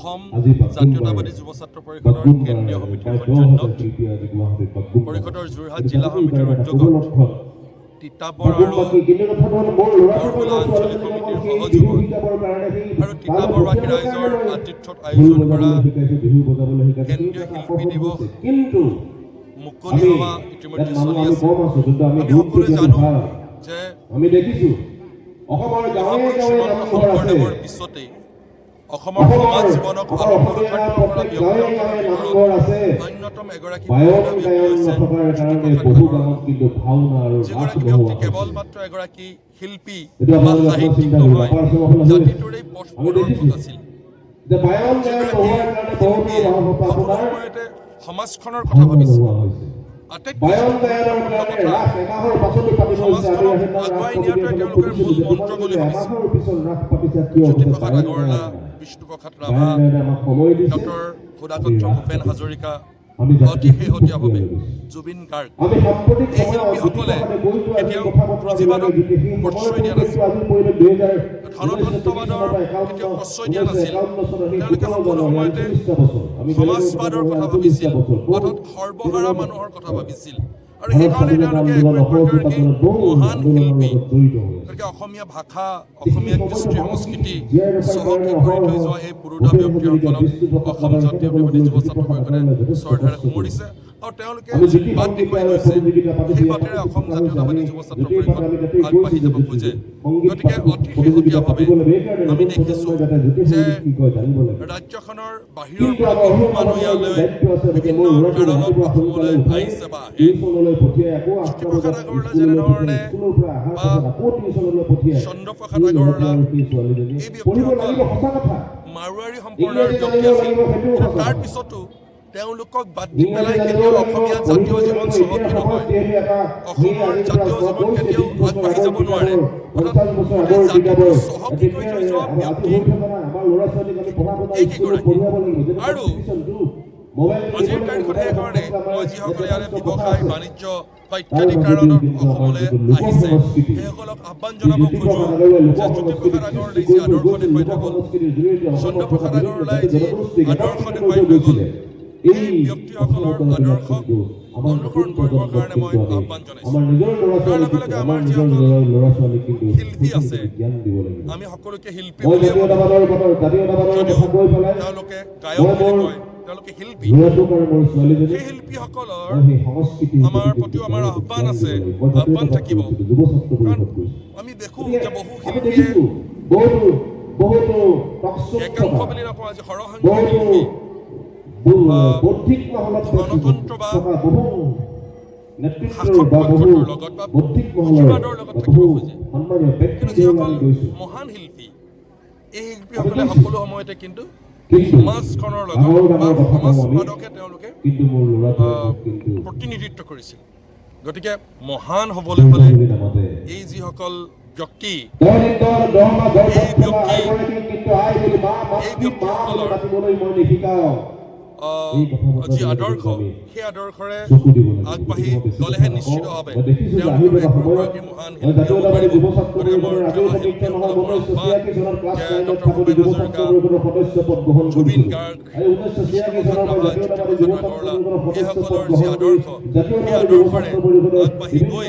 অসম জাতীয়তাবাদী যুৱ ছাত্ৰ পৰিষদৰ কেন্দ্ৰীয় সমিতিৰ সৌজন্যত পৰিষদৰ যোৰহাট জিলা সমিতিৰ উদ্যোগত তিতাবৰ আৰু বৰমূলা আঞ্চলিক সমিতিৰ সহযোগত আৰু তিতাবৰবাসী ৰাইজৰ আতিথ্যত আয়োজন কৰা কেন্দ্ৰীয় শিল্পী দিৱস মুকলি হোৱা ইতিমধ্যে চলি আছে। আমি সকলোৱে জানো যে মহাপুৰুষ শ্ৰীমন্ত শংকৰদেৱৰ পিছতেই অসমৰ সমাজ জীৱনক আত্মৰক্ষাত্মক কৰা ব্যক্তিসকলৰ ভিতৰত অন্যতম এগৰাকী ব্যক্তি হৈছে যিগৰাকী ব্যক্তি কেৱল মাত্ৰ এগৰাকী শিল্পী বা সাহিত্যিক নহয়, জাতিটোৰেই পথ প্ৰদৰ্শক আছিল। শিল্পীয়ে সকলো সময়তে সমাজখনৰ কথা ভাবিছিল। আটাইতকৈ সমাজখনক আগুৱাই নিয়াটোৱে তেওঁলোকৰ মূল মন্ত্ৰ বুলি ভাবিছিল। জ্যোতিপ্ৰসাদ আগৰৱালা, বিষ্ণুপ্ৰসাদ ৰাভা, ডক্টৰ সুধাকণ্ঠ ভূপেন হাজৰিকা, অতি শেহতীয়াভাৱে জুবিন গাৰ্গ, এই শিল্পীসকলে কেতিয়াও পুঁজিবাদক প্ৰশ্ৰয় দিয়া নাছিল, ধনতন্ত্ৰবাদৰ কেতিয়াও প্ৰশ্ৰয় দিয়া নাছিল। তেওঁলোকে সকলো সময়তে সমাজবাদৰ কথা ভাবিছিল, অৰ্থাৎ সৰ্বহাৰা মানুহৰ কথা ভাবিছিল। আৰু সেইকাৰণে তেওঁলোকে এগৰাকী মহান শিল্পী। গতিকে অসমীয়া ভাষা, অসমীয়া কৃষ্টি সংস্কৃতি চহকী কৰি থৈ যোৱা এই পুৰুধা ব্যক্তিসকলক অসম জাতীয়তাবাদী যুৱ ছাত্ৰ পৰিষদে শ্ৰদ্ধাৰে সুমৰিছে আৰু তেওঁলোকে যি বাট দেখুৱাই গৈছে সেই বাটেৰে অসম জাতীয়তাবাদী যুৱ ছাত্ৰ পৰিষদ আগবাঢ়ি যাব খোজে। গতিকে অতি শেহতীয়াভাৱে আমি দেখিছোঁ যে ৰাজ্যখনৰ বাহিৰৰ পৰা বহু মানুহ ইয়ালৈ বিভিন্ন কাৰণত অসমলৈ আহিছে বা আহে। জ্যোতিপ্ৰসাদ আগৰৱালা যেনেধৰণে বা চন্দ্ৰপ্ৰসাদ আগৰৱালা, এই ব্যক্তিসকল মাৰোৱাৰী সম্প্ৰদায়ৰ ব্যক্তি আছিল, কিন্তু তাৰ পিছতো তেওঁলোকক বাদ দি পেলাই কেতিয়াও অসমীয়া জাতীয় জীৱন চহকী নহয়, অসমৰ জাতীয় জীৱন কেতিয়াও আগবাঢ়ি যাব নোৱাৰে। অৰ্থাৎ জাতিটো চহকী কৰি থৈ যোৱা ব্যক্তি এইকেইগৰাকী। আৰু আজিৰ তাৰিখত সেইকাৰণে মই যিসকলে ইয়াৰে ব্যৱসায় বাণিজ্য বা ইত্যাদি কাৰণত অসমলৈ আহিছে সেইসকলক আহ্বান জনাব খোজোঁ যে জ্যোতিপ্ৰসাদ আগৰৱালাই যি আদৰ্শ দেখুৱাই থৈ গ'ল, চন্দ্ৰপ্ৰসাদ আগৰৱালাই যি আদৰ্শ দেখুৱাই থৈ গ'ল, এই ব্যক্তিসকলৰ আদৰ্শক অনুসৰণ কৰিবৰ কাৰণে মই আহ্বান জনাইছোঁ। তাৰ লগে লগে আমাৰ যিসকল শিল্পী আছে, আমি সকলোকে শিল্পী বুলিয়ে মানো, যদিও তেওঁলোকে গায়ক বুলি কয়, তেওঁলোকে শিল্পী। সেই শিল্পীসকলৰ আমাৰ প্ৰতিও আমাৰ আহ্বান আছে, আহ্বান থাকিব। কাৰণ আমি দেখোঁ যে বহু শিল্পীয়ে একাংশ বুলি নকওঁ, আজি সৰহসংখ্যক শিল্পী গণতন্ত্ৰ বা শাসক পক্ষটোৰ লগত বা পুঁজিবাদৰ লগত থাকিব খোজে। কিন্তু যিসকল মহান শিল্পী, এই শিল্পীসকলে সকলো সময়তে কিন্তু সমাজখনৰ লগত বা সমাজবাদকে তেওঁলোকে প্ৰতিনিধিত্ব কৰিছিল। গতিকে মহান হ'বলৈ হ'লে এই যিসকল ব্যক্তি, এই ব্যক্তিসকলৰ যি আদৰ্শ, সেই আদৰ্শৰে আগবাঢ়ি গ'লেহে নিশ্চিতভাৱে তেওঁলোকৰ এগৰাকী মহান শিল্পী হ'ব পাৰিব। গতিকে মোৰ শিল্পীসকলৰ আহ্বান যে ডক্টৰ ভূপেন হাজৰিকা, জুবিন গাৰ্গ, বিষ্ণুপ্ৰসাদ ৰাভা, জ্যোতিপ্ৰসাদ আগৰৱালা, এইসকলৰ যি আদৰ্শ, সেই আদৰ্শৰে আগবাঢ়ি গৈ